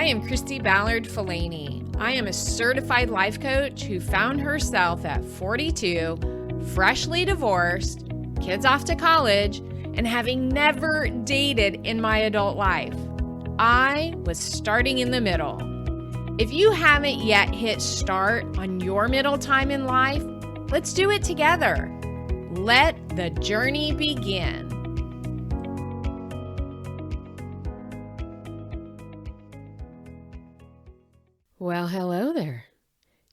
I am Christy Ballard Fellaini. I am a certified life coach who found herself at 42, freshly divorced, kids off to college, and having never dated in my adult life. I was starting in the middle. If you haven't yet hit start on your middle time in life, let's do it together. Let the journey begin. Well, hello there.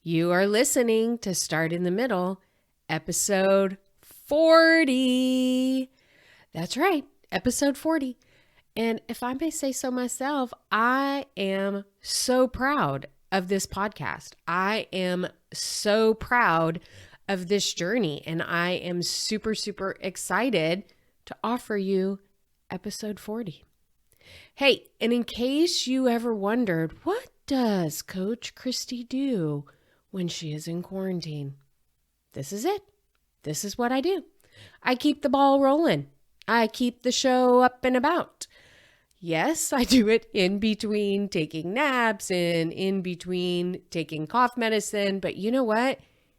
You are listening to Start in the Middle, episode 40. That's right, episode 40. And if I may say so myself, I am so proud of this podcast. I am so proud of this journey, and I am super, super excited to offer you episode 40. Hey, and in case you ever wondered, what does Coach Christy do when she is in quarantine? This is it. This is what I do. I keep the ball rolling. I keep the show up and about. Yes, I do it in between taking naps and in between taking cough medicine. But you know what?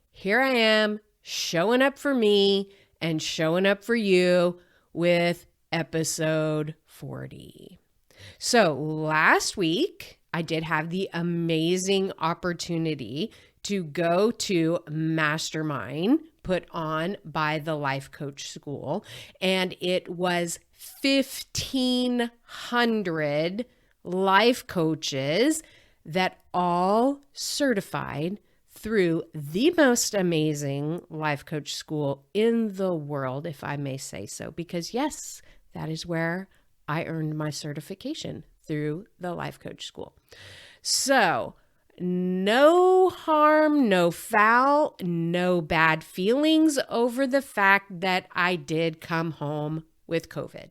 Here I am showing up for me and showing up for you with episode 40. So last week, I did have the amazing opportunity to go to Mastermind put on by the Life Coach School, and it was 1,500 life coaches that all certified through the most amazing life coach school in the world, if I may say so, because yes, that is where I earned my certification, through the Life Coach School. So no harm, no foul, no bad feelings over the fact that I did come home with COVID.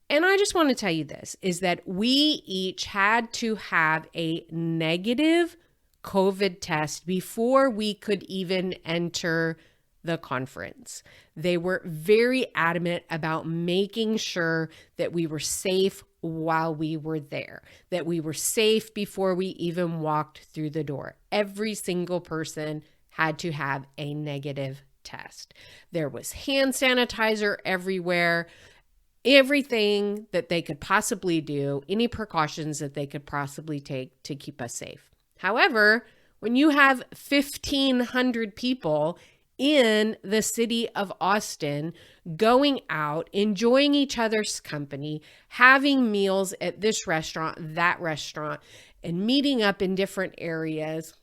And I just want to tell you this, is that we each had to have a negative COVID test before we could even enter the conference. They were very adamant about making sure that we were safe while we were there, that we were safe before we even walked through the door. Every single person had to have a negative test. There was hand sanitizer everywhere, everything that they could possibly do, any precautions that they could possibly take to keep us safe. However, when you have 1,500 people in the city of Austin, going out, enjoying each other's company, having meals at this restaurant, that restaurant, and meeting up in different areas,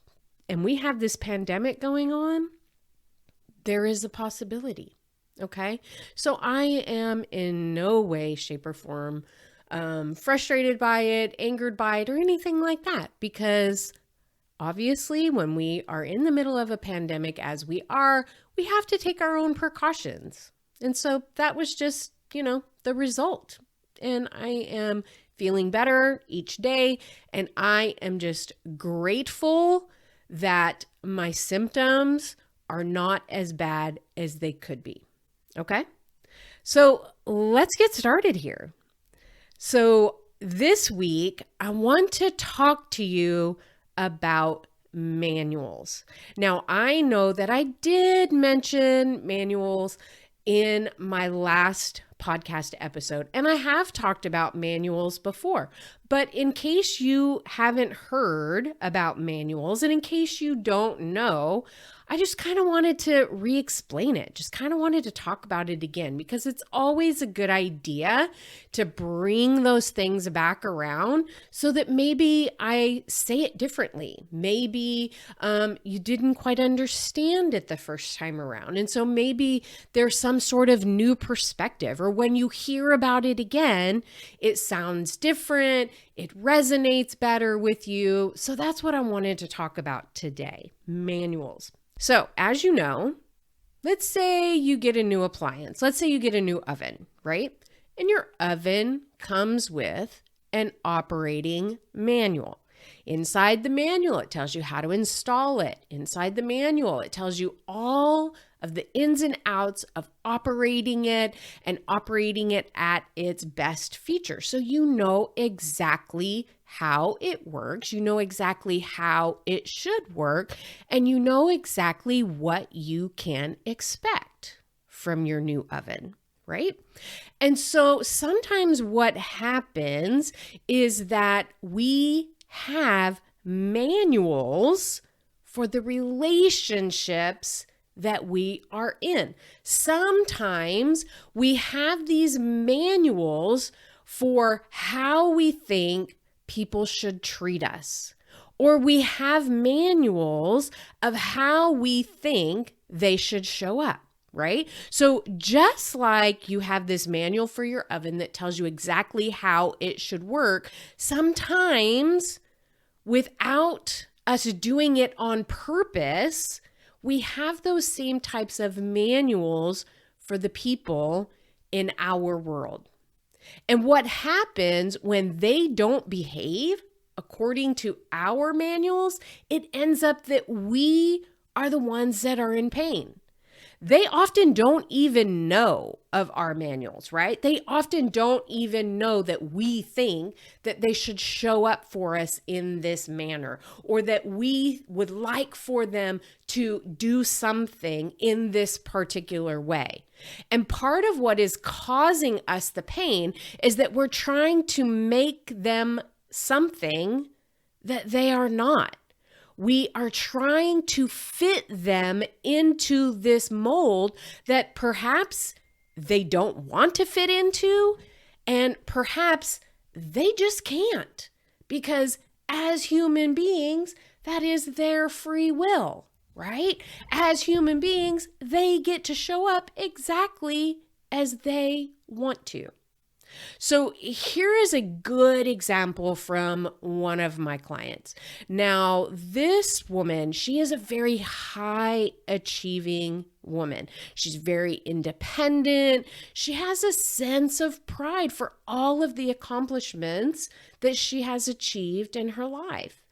and we have this pandemic going on, there is a possibility, okay? So I am in no way, shape, or form frustrated by it, angered by it, or anything like that, because obviously, when we are in the middle of a pandemic, as we are, we have to take our own precautions. And so that was just, the result. And I am feeling better each day. And I am just grateful that my symptoms are not as bad as they could be. Okay? So let's get started here. So this week, I want to talk to you about manuals. Now, I know that I did mention manuals in my last podcast episode, and I have talked about manuals before, but in case you haven't heard about manuals, and in case you don't know, I just kind of wanted to re-explain it, just kind of wanted to talk about it again, because it's always a good idea to bring those things back around so that maybe I say it differently. Maybe you didn't quite understand it the first time around. And so maybe there's some sort of new perspective, or when you hear about it again, it sounds different, it resonates better with you. So that's what I wanted to talk about today, manuals. So as you know, let's say you get a new appliance. Let's say you get a new oven, right? And your oven comes with an operating manual. Inside the manual, it tells you how to install it. Inside the manual, it tells you all of the ins and outs of operating it and operating it at its best feature. So you know exactly how it works, you know exactly how it should work, and you know exactly what you can expect from your new oven, right? And so sometimes what happens is that we have manuals for the relationships that we are in. Sometimes we have these manuals for how we think people should treat us, or we have manuals of how we think they should show up. Right? So just like you have this manual for your oven that tells you exactly how it should work, sometimes without us doing it on purpose, we have those same types of manuals for the people in our world. And what happens when they don't behave according to our manuals, it ends up that we are the ones that are in pain. They often don't even know of our manuals, right? They often don't even know that we think that they should show up for us in this manner, or that we would like for them to do something in this particular way. And part of what is causing us the pain is that we're trying to make them something that they are not. We are trying to fit them into this mold that perhaps they don't want to fit into, and perhaps they just can't, because as human beings, that is their free will, right? As human beings, they get to show up exactly as they want to. So here is a good example from one of my clients. Now, this woman, she is a very high achieving woman. She's very independent. She has a sense of pride for all of the accomplishments that she has achieved in her life.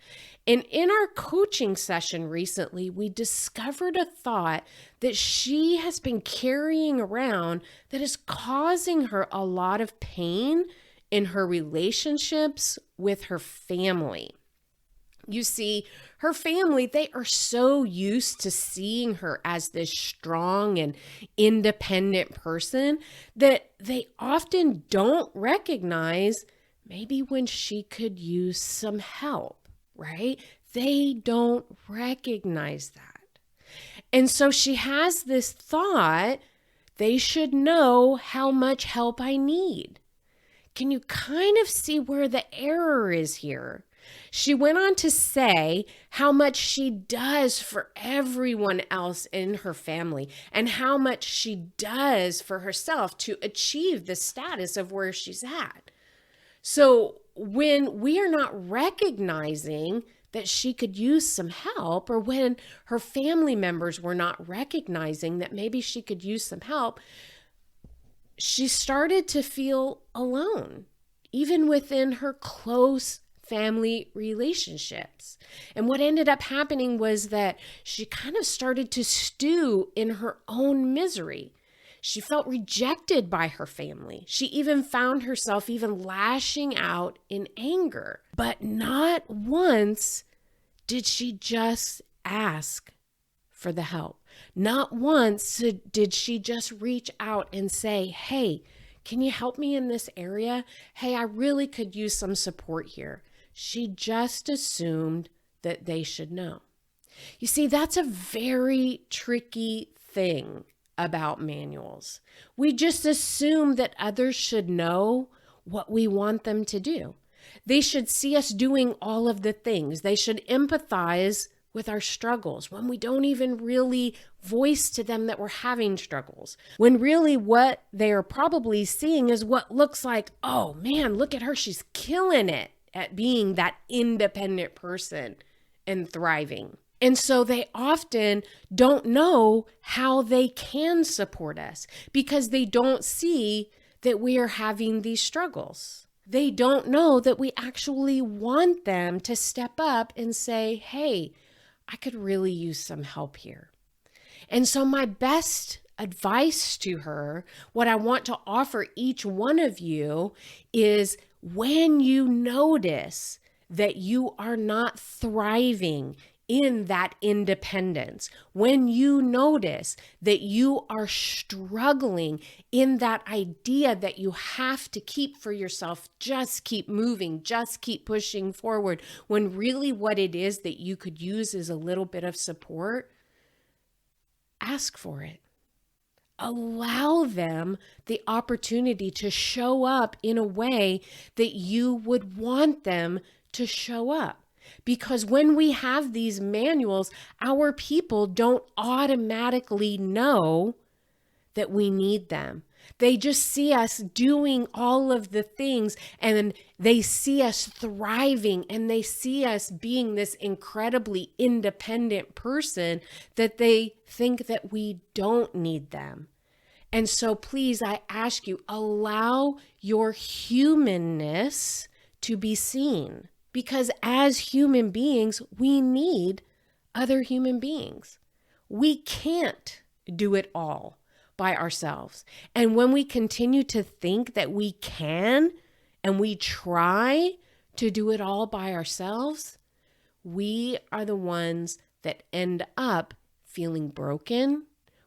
And in our coaching session recently, we discovered a thought that she has been carrying around that is causing her a lot of pain in her relationships with her family. You see, her family, they are so used to seeing her as this strong and independent person that they often don't recognize maybe when she could use some help. Right? They don't recognize that. And so she has this thought, they should know how much help I need. Can you kind of see where the error is here? She went on to say how much she does for everyone else in her family and how much she does for herself to achieve the status of where she's at. So when we are not recognizing that she could use some help, or when her family members were not recognizing that maybe she could use some help, she started to feel alone, even within her close family relationships. And what ended up happening was that she kind of started to stew in her own misery. She felt rejected by her family. She even found herself even lashing out in anger. But not once did she just ask for the help. Not once did she just reach out and say, hey, can you help me in this area? Hey, I really could use some support here. She just assumed that they should know. You see, that's a very tricky thing about manuals. We just assume that others should know what we want them to do. They should see us doing all of the things. They should empathize with our struggles when we don't even really voice to them that we're having struggles. When really what they are probably seeing is what looks like, oh man, look at her. She's killing it at being that independent person and thriving. And so they often don't know how they can support us because they don't see that we are having these struggles. They don't know that we actually want them to step up and say, hey, I could really use some help here. And so my best advice to her, what I want to offer each one of you is when you notice that you are not thriving in that independence, when you notice that you are struggling in that idea that you have to keep for yourself, just keep moving, just keep pushing forward, when really what it is that you could use is a little bit of support, ask for it. Allow them the opportunity to show up in a way that you would want them to show up. Because when we have these manuals, our people don't automatically know that we need them. They just see us doing all of the things, and they see us thriving, and they see us being this incredibly independent person that they think that we don't need them. And so please, I ask you, allow your humanness to be seen. Because as human beings, we need other human beings. We can't do it all by ourselves. And when we continue to think that we can and we try to do it all by ourselves, we are the ones that end up feeling broken.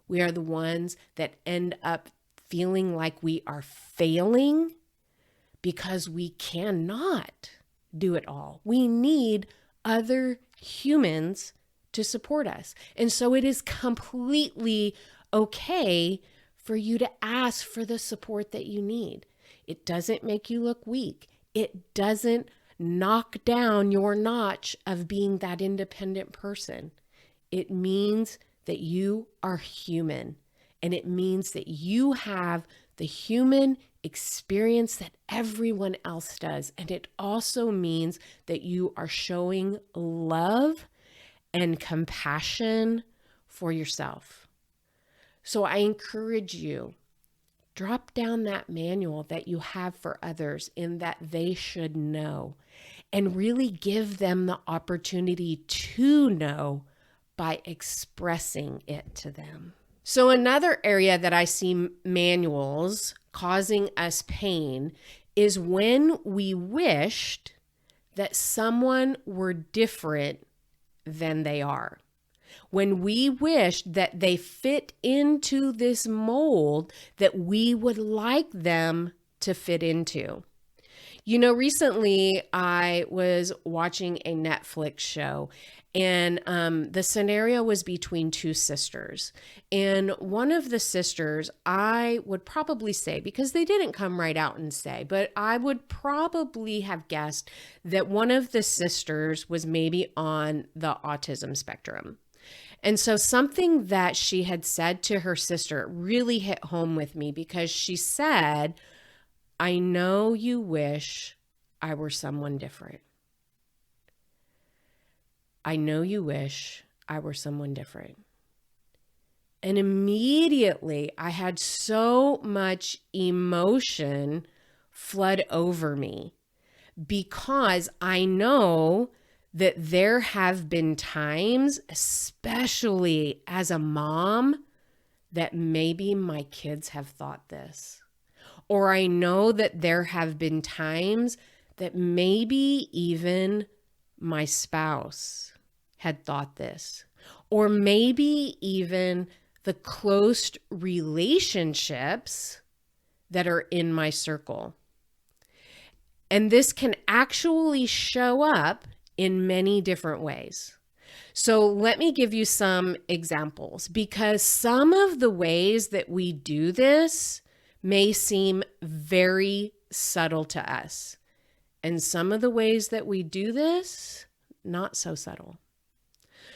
We are the ones that end up feeling like we are failing because we cannot do it all. We need other humans to support us. And so it is completely okay for you to ask for the support that you need. It doesn't make you look weak. It doesn't knock down your notch of being that independent person. It means that you are human, and it means that you have the human experience that everyone else does. And it also means that you are showing love and compassion for yourself. So I encourage you, drop down that manual that you have for others in that they should know, and really give them the opportunity to know by expressing it to them. So another area that I see manuals causing us pain is when we wished that someone were different than they are. When we wished that they fit into this mold that we would like them to fit into. You know, recently I was watching a Netflix show, and the scenario was between two sisters. And one of the sisters, I would probably say, because they didn't come right out and say, but I would probably have guessed that one of the sisters was maybe on the autism spectrum. And so something that she had said to her sister really hit home with me, because she said, "I know you wish I were someone different. I know you wish I were someone different." And immediately I had so much emotion flood over me, because I know that there have been times, especially as a mom, that maybe my kids have thought this. Or I know that there have been times that maybe even my spouse had thought this. Or maybe even the close relationships that are in my circle. And this can actually show up in many different ways. So let me give you some examples, because some of the ways that we do this may seem very subtle to us. And some of the ways that we do this, not so subtle.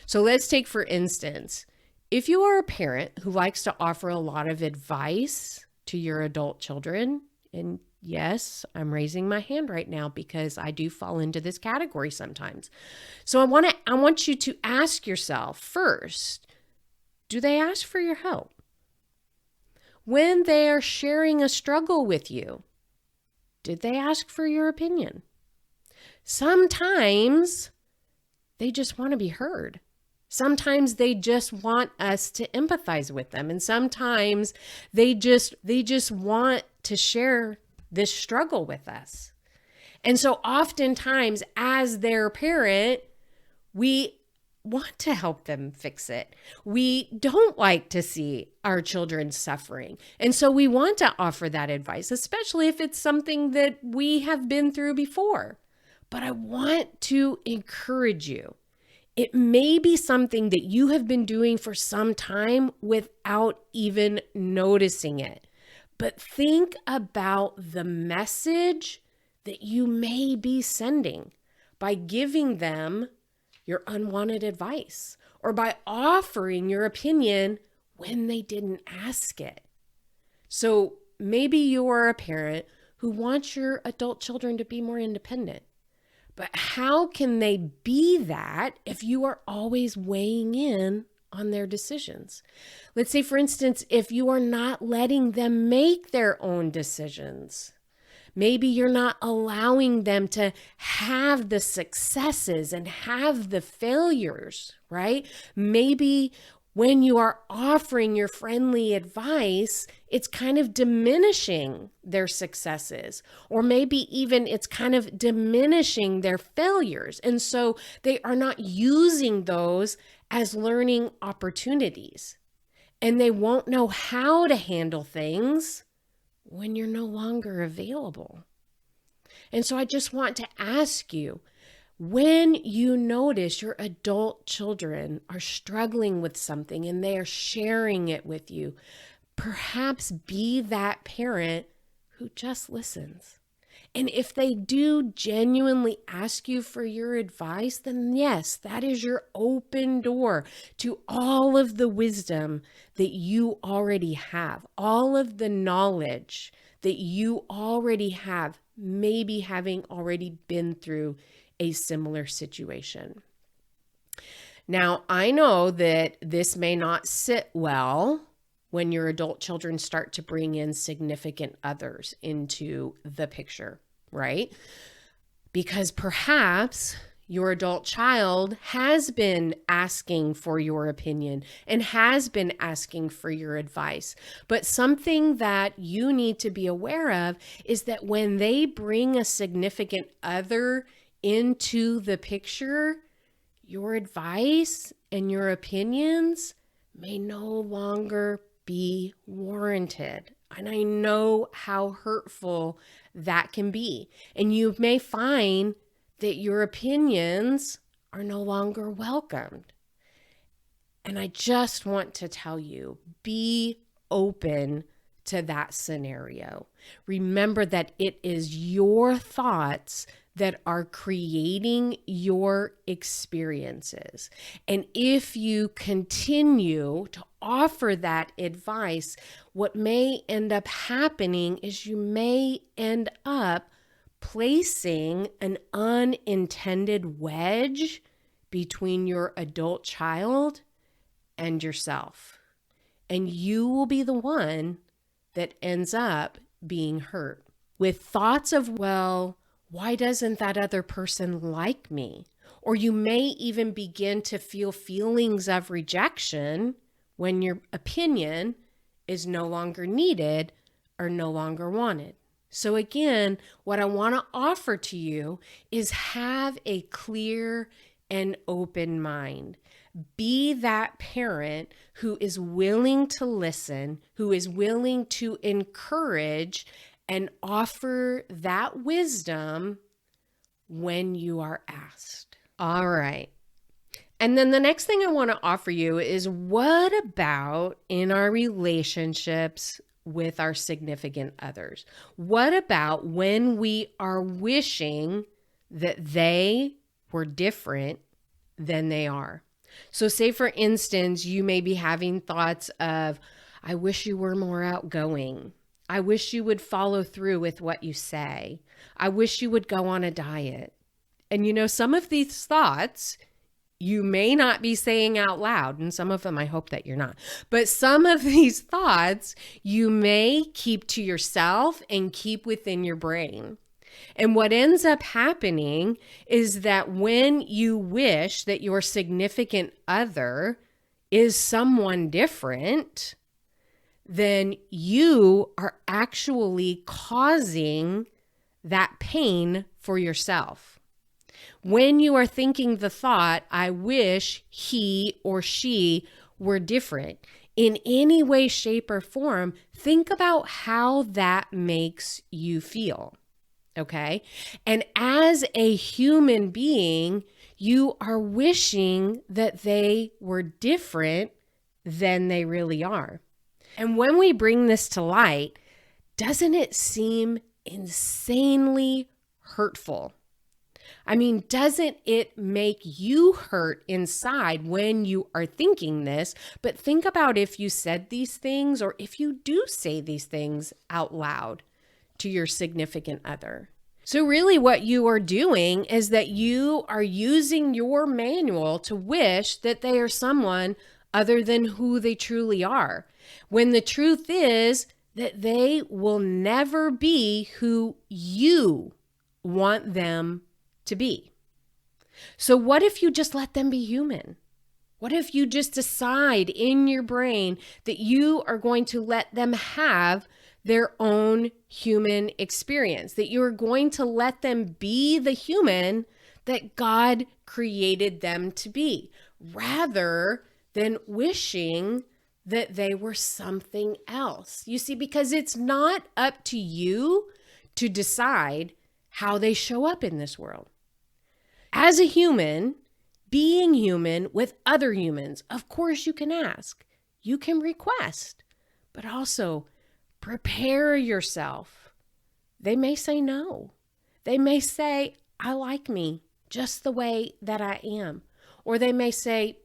So let's take, for instance, if you are a parent who likes to offer a lot of advice to your adult children, and yes, I'm raising my hand right now because I do fall into this category sometimes. So I want you to ask yourself first, do they ask for your help? When they are sharing a struggle with you, did they ask for your opinion? Sometimes they just want to be heard. Sometimes they just want us to empathize with them. And sometimes they just want to share this struggle with us. And so oftentimes as their parent, we want to help them fix it. We don't like to see our children suffering. And so we want to offer that advice, especially if it's something that we have been through before. But I want to encourage you. It may be something that you have been doing for some time without even noticing it. But think about the message that you may be sending by giving them your unwanted advice or by offering your opinion when they didn't ask it. So maybe you're a parent who wants your adult children to be more independent. But how can they be that if you are always weighing in on their decisions? Let's say, for instance, if you are not letting them make their own decisions. Maybe you're not allowing them to have the successes and have the failures, right? Maybe when you are offering your friendly advice, it's kind of diminishing their successes, or maybe even it's kind of diminishing their failures. And so they are not using those as learning opportunities, and they won't know how to handle things when you're no longer available. And so I just want to ask you, when you notice your adult children are struggling with something and they are sharing it with you, perhaps be that parent who just listens. And if they do genuinely ask you for your advice, then yes, that is your open door to all of the wisdom that you already have, all of the knowledge that you already have, maybe having already been through a similar situation. Now, I know that this may not sit well when your adult children start to bring in significant others into the picture, right? Because perhaps your adult child has been asking for your opinion and has been asking for your advice. But something that you need to be aware of is that when they bring a significant other into the picture, your advice and your opinions may no longer be warranted. And I know how hurtful that can be. And you may find that your opinions are no longer welcomed. And I just want to tell you, be open to that scenario. Remember that it is your thoughts that are creating your experiences. And if you continue to offer that advice, what may end up happening is you may end up placing an unintended wedge between your adult child and yourself. And you will be the one that ends up being hurt with thoughts of, well, why doesn't that other person like me? Or you may even begin to feel feelings of rejection when your opinion is no longer needed or no longer wanted. So again, what I want to offer to you is have a clear and open mind. Be that parent who is willing to listen, who is willing to encourage and offer that wisdom when you are asked. All right. And then the next thing I want to offer you is, what about in our relationships with our significant others? What about when we are wishing that they were different than they are? So say, for instance, you may be having thoughts of, I wish you were more outgoing. I wish you would follow through with what you say. I wish you would go on a diet. And you know, some of these thoughts you may not be saying out loud, and some of them I hope that you're not. But some of these thoughts you may keep to yourself and keep within your brain. And what ends up happening is that when you wish that your significant other is someone different, then you are actually causing that pain for yourself. When you are thinking the thought, I wish he or she were different, in any way, shape, or form, think about how that makes you feel. Okay? And as a human being, you are wishing that they were different than they really are. And when we bring this to light, doesn't it seem insanely hurtful? I mean, doesn't it make you hurt inside when you are thinking this? But think about if you said these things, or if you do say these things out loud to your significant other. So really what you are doing is that you are using your manual to wish that they are someone other than who they truly are, when the truth is that they will never be who you want them to be. So what if you just let them be human? What if you just decide in your brain that you are going to let them have their own human experience, that you are going to let them be the human that God created them to be, rather than wishing that they were something else? You see, because it's not up to you to decide how they show up in this world. As a human, being human with other humans, of course you can ask, you can request, but also prepare yourself. They may say no. They may say, I like me just the way that I am. Or they may say,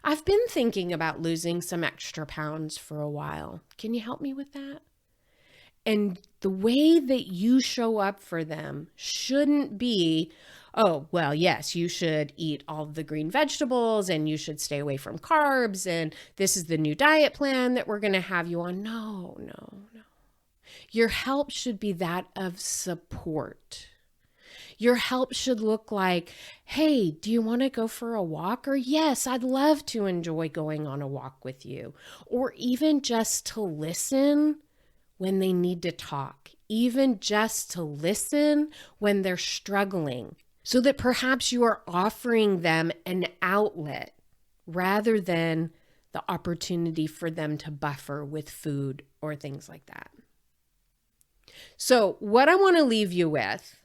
I've been thinking about losing some extra pounds for a while. Can you help me with that? And the way that you show up for them shouldn't be, oh, well, yes, you should eat all the green vegetables and you should stay away from carbs. And this is the new diet plan that we're going to have you on. No. Your help should be that of support. Your help should look like, hey, do you want to go for a walk? Or yes, I'd love to enjoy going on a walk with you. Or even just to listen when they need to talk, even just to listen when they're struggling, so that perhaps you are offering them an outlet rather than the opportunity for them to buffer with food or things like that. So what I want to leave you with,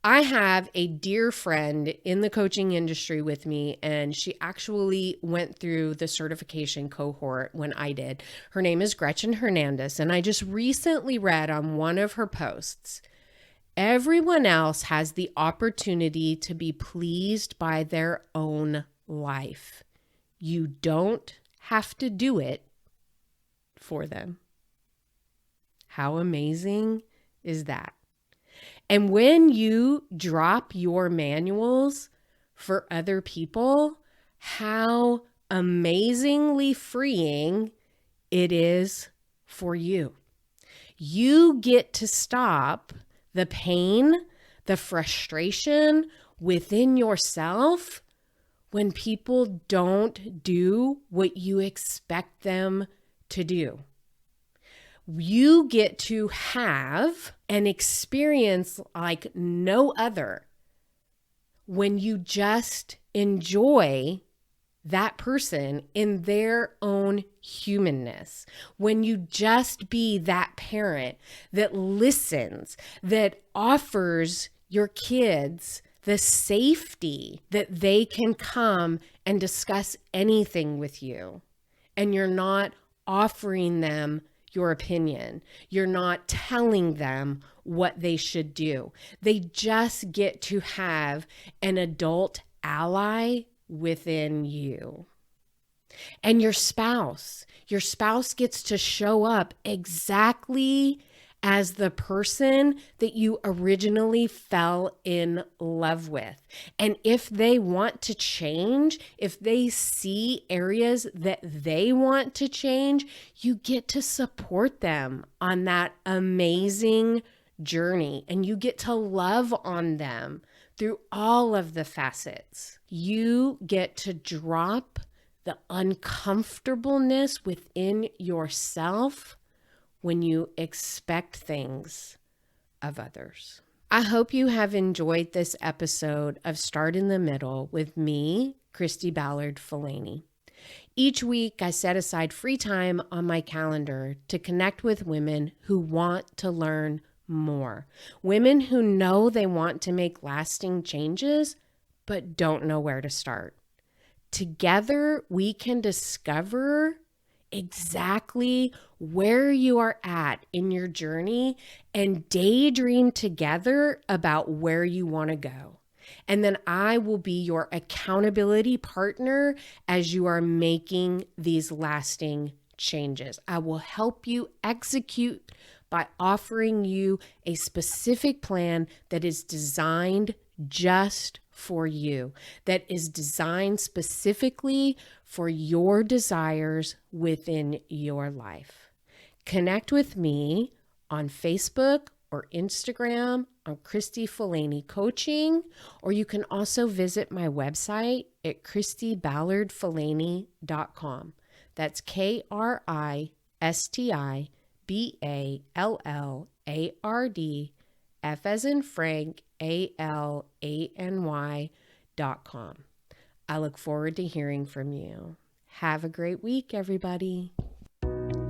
I have a dear friend in the coaching industry with me, and she actually went through the certification cohort when I did. Her name is Gretchen Hernandez, and I just recently read on one of her posts, everyone else has the opportunity to be pleased by their own life. You don't have to do it for them. How amazing is that? And when you drop your manuals for other people, how amazingly freeing it is for you. You get to stop the pain, the frustration within yourself when people don't do what you expect them to do. You get to have an experience like no other when you just enjoy that person in their own humanness, when you just be that parent that listens, that offers your kids the safety that they can come and discuss anything with you, and you're not offering them your opinion. You're not telling them what they should do. They just get to have an adult ally within you. And your spouse gets to show up exactly as the person that you originally fell in love with. And if they want to change, if they see areas that they want to change, you get to support them on that amazing journey, and you get to love on them through all of the facets. You get to drop the uncomfortableness within yourself when you expect things of others. I hope you have enjoyed this episode of Start in the Middle with me, Christy Ballard Falany. Each week, I set aside free time on my calendar to connect with women who want to learn more. Women who know they want to make lasting changes, but don't know where to start. Together, we can discover exactly where you are at in your journey and daydream together about where you want to go. And then I will be your accountability partner as you are making these lasting changes. I will help you execute by offering you a specific plan that is designed just for you, that is designed specifically for your desires within your life. Connect with me on Facebook or Instagram on Christy Falany Coaching, or you can also visit my website at christyballardfalany.com. That's KRISTIBALLARD, F as in Frank, ALANY.com. I look forward to hearing from you. Have a great week, everybody.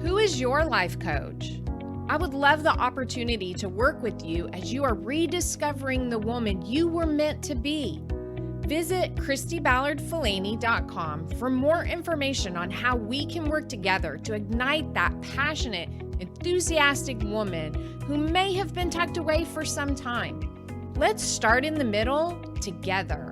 Who is your life coach? I would love the opportunity to work with you as you are rediscovering the woman you were meant to be. Visit ChristyBallardFalany.com for more information on how we can work together to ignite that passionate, enthusiastic woman who may have been tucked away for some time. Let's start in the middle together.